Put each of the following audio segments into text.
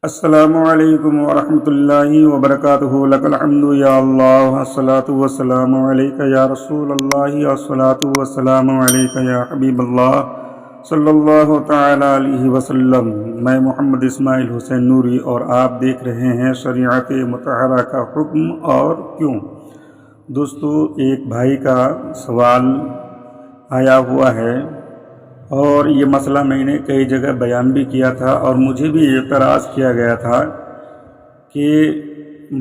السلام علیکم ورحمۃ اللہ وبرکاتہ لک الحمد یا اللہ الصلاۃ والسلام علیک یا رسول اللہ الصلاۃ والسلام علیک یا حبیب اللہ صلی اللہ تعالی علیہ وسلم۔ میں محمد اسماعیل حسین نوری اور آپ دیکھ رہے ہیں شریعت مطہرہ کا حکم اور کیوں۔ دوستو، ایک بھائی کا سوال آیا ہوا ہے اور یہ مسئلہ میں نے کئی جگہ بیان بھی کیا تھا اور مجھے بھی اعتراض کیا گیا تھا کہ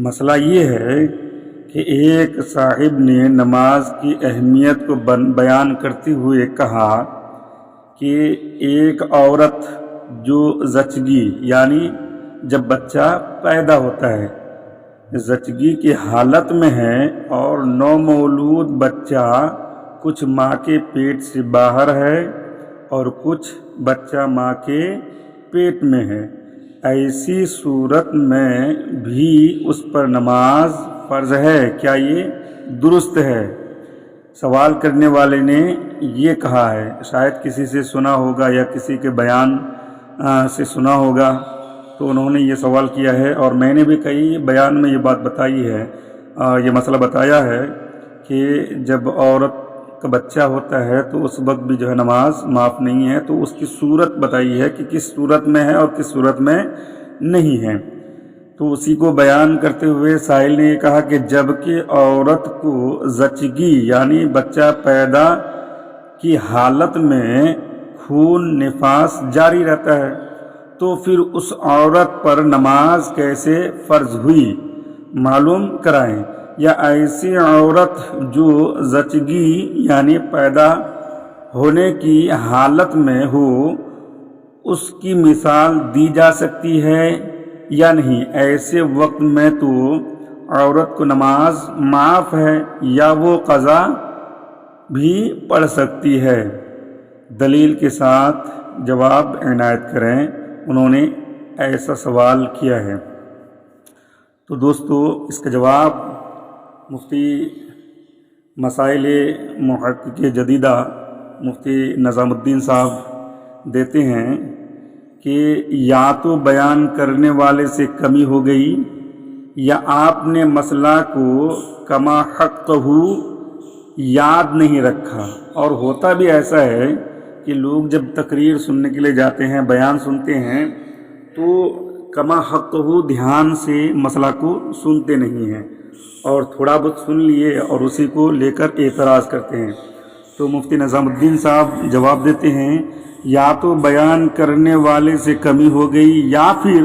مسئلہ یہ ہے کہ ایک صاحب نے نماز کی اہمیت کو بیان کرتے ہوئے کہا کہ ایک عورت جو زچگی یعنی جب بچہ پیدا ہوتا ہے زچگی کی حالت میں ہے اور نومولود بچہ کچھ ماں کے پیٹ سے باہر ہے اور کچھ بچہ ماں کے پیٹ میں ہے، ایسی صورت میں بھی اس پر نماز فرض ہے؟ کیا یہ درست ہے؟ سوال کرنے والے نے یہ کہا ہے، شاید کسی سے سنا ہوگا یا کسی کے بیان سے سنا ہوگا تو انہوں نے یہ سوال کیا ہے، اور میں نے بھی کئی بیان میں یہ بات بتائی ہے، یہ مسئلہ بتایا ہے کہ جب عورت کا بچہ ہوتا ہے تو اس وقت بھی جو ہے نماز معاف نہیں ہے، تو اس کی صورت بتائی ہے کہ کس صورت میں ہے اور کس صورت میں نہیں ہے۔ تو اسی کو بیان کرتے ہوئے سائل نے یہ کہا کہ جب کہ عورت کو زچگی یعنی بچہ پیدا کی حالت میں خون نفاس جاری رہتا ہے تو پھر اس عورت پر نماز کیسے فرض ہوئی، معلوم کرائیں۔ یا ایسی عورت جو زچگی یعنی پیدا ہونے کی حالت میں ہو، اس کی مثال دی جا سکتی ہے یا نہیں؟ ایسے وقت میں تو عورت کو نماز معاف ہے یا وہ قضا بھی پڑھ سکتی ہے؟ دلیل کے ساتھ جواب عنایت کریں، انہوں نے ایسا سوال کیا ہے۔ تو دوستو، اس کا جواب مفتی مسائل محقق جدیدہ مفتی نظام الدین صاحب دیتے ہیں کہ یا تو بیان کرنے والے سے کمی ہو گئی یا آپ نے مسئلہ کو کما حق یاد نہیں رکھا۔ اور ہوتا بھی ایسا ہے کہ لوگ جب تقریر سننے کے لیے جاتے ہیں، بیان سنتے ہیں، تو کما حق دھیان سے مسئلہ کو سنتے نہیں ہیں اور تھوڑا بہت سن لیے اور اسی کو لے کر اعتراض کرتے ہیں۔ تو مفتی نظام الدین صاحب جواب دیتے ہیں، یا تو بیان کرنے والے سے کمی ہو گئی یا پھر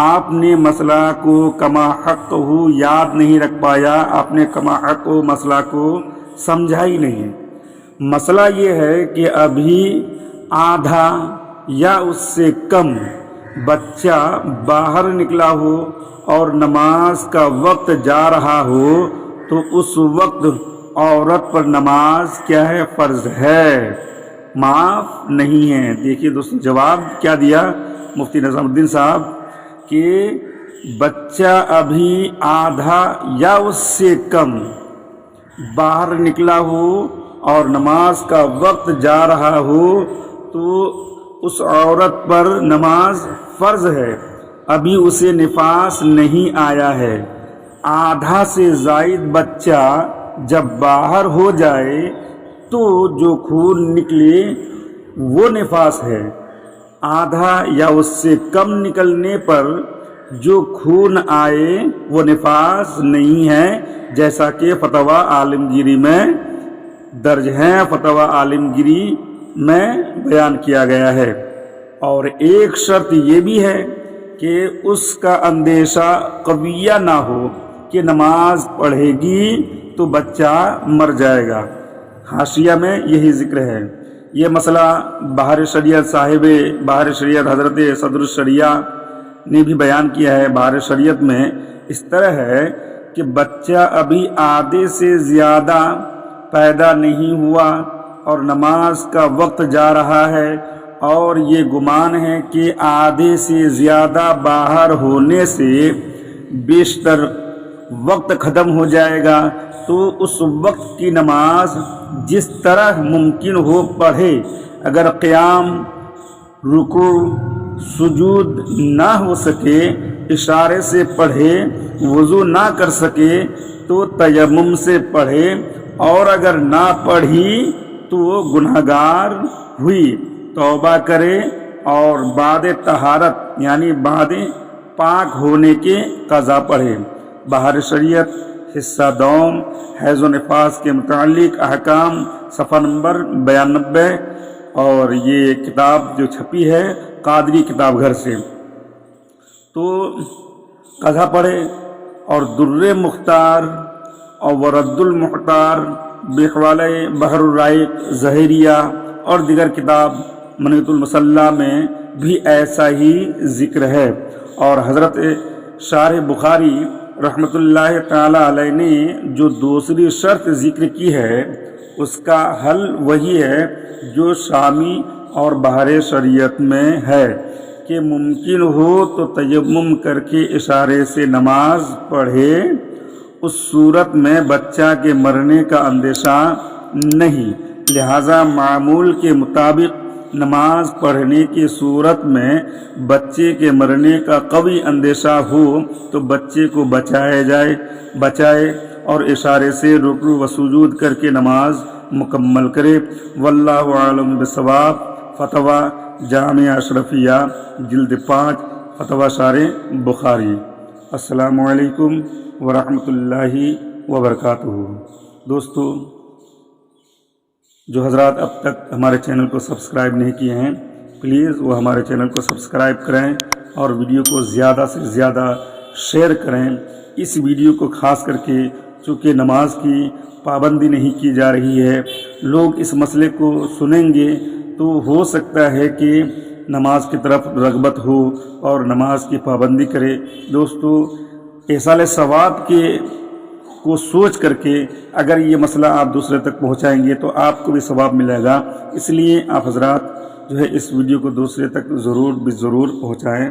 آپ نے مسئلہ کو کما حق یاد نہیں رکھ پایا، آپ نے کما حق مسئلہ کو سمجھا ہی نہیں۔ مسئلہ یہ ہے کہ ابھی آدھا یا اس سے کم بچہ باہر نکلا ہو اور نماز کا وقت جا رہا ہو تو اس وقت عورت پر نماز کیا ہے؟ فرض ہے، معاف نہیں ہے۔ دیکھیے دوستو، جواب کیا دیا مفتی نظام الدین صاحب کہ بچہ ابھی آدھا یا اس سے کم باہر نکلا ہو اور نماز کا وقت جا رہا ہو تو اس عورت پر نماز فرض ہے، ابھی اسے نفاس نہیں آیا ہے۔ آدھا سے زائد بچہ جب باہر ہو جائے تو جو خون نکلے وہ نفاس ہے، آدھا یا اس سے کم نکلنے پر جو خون آئے وہ نفاس نہیں ہے، جیسا کہ فتویٰ عالمگیری میں درج ہے، فتویٰ عالمگیری میں بیان کیا گیا ہے۔ اور ایک شرط یہ بھی ہے کہ اس کا اندیشہ قویہ نہ ہو کہ نماز پڑھے گی تو بچہ مر جائے گا۔ حاشیہ میں یہی ذکر ہے۔ یہ مسئلہ بحر شریعت صاحب بحر شریعت حضرت صدر الشریعہ نے بھی بیان کیا ہے۔ بحر شریعت میں اس طرح ہے کہ بچہ ابھی آدھے سے زیادہ پیدا نہیں ہوا اور نماز کا وقت جا رہا ہے اور یہ گمان ہے کہ آدھے سے زیادہ باہر ہونے سے بیشتر وقت ختم ہو جائے گا، تو اس وقت کی نماز جس طرح ممکن ہو پڑھے۔ اگر قیام، رکوع، سجود نہ ہو سکے، اشارے سے پڑھے، وضو نہ کر سکے تو تیمم سے پڑھے، اور اگر نہ پڑھی تو وہ گنہگار ہوئی، توبہ کرے اور بعد طہارت یعنی بعد پاک ہونے کے قضا پڑھے۔ بہار شریعت حصہ دوم حیض و نفاس کے متعلق احکام، صفحہ نمبر 92، اور یہ کتاب جو چھپی ہے قادری کتاب گھر سے۔ تو قضا پڑھے، اور در مختار اور ورد المختار، بحوالہ بحر الرائق، زہریہ اور دیگر کتاب منیۃ المصلی میں بھی ایسا ہی ذکر ہے۔ اور حضرت شارح بخاری رحمۃ اللہ تعالی علیہ نے جو دوسری شرط ذکر کی ہے اس کا حل وہی ہے جو شامی اور بہار شریعت میں ہے کہ ممکن ہو تو تیمم کر کے اشارے سے نماز پڑھے، اس صورت میں بچہ کے مرنے کا اندیشہ نہیں، لہذا معمول کے مطابق نماز پڑھنے کی صورت میں بچے کے مرنے کا قوی اندیشہ ہو تو بچے کو بچائے اور اشارے سے رکوع و سجود کر کے نماز مکمل کرے۔ واللہ عالم بالصواب۔ فتویٰ جامعہ اشرفیہ جلد 5، فتویٰ شارح بخاری۔ السلام علیکم ورحمۃ اللہ وبرکاتہ۔ دوستو، جو حضرات اب تک ہمارے چینل کو سبسکرائب نہیں کیے ہیں، پلیز وہ ہمارے چینل کو سبسکرائب کریں اور ویڈیو کو زیادہ سے زیادہ شیئر کریں۔ اس ویڈیو کو خاص کر کے چونکہ نماز کی پابندی نہیں کی جا رہی ہے، لوگ اس مسئلے کو سنیں گے تو ہو سکتا ہے کہ نماز کی طرف رغبت ہو اور نماز کی پابندی کرے۔ دوستو، ایصال ثواب کو سوچ کر کے اگر یہ مسئلہ آپ دوسرے تک پہنچائیں گے تو آپ کو بھی ثواب ملے گا، اس لیے آپ حضرات جو ہے اس ویڈیو کو دوسرے تک ضرور پہنچائیں۔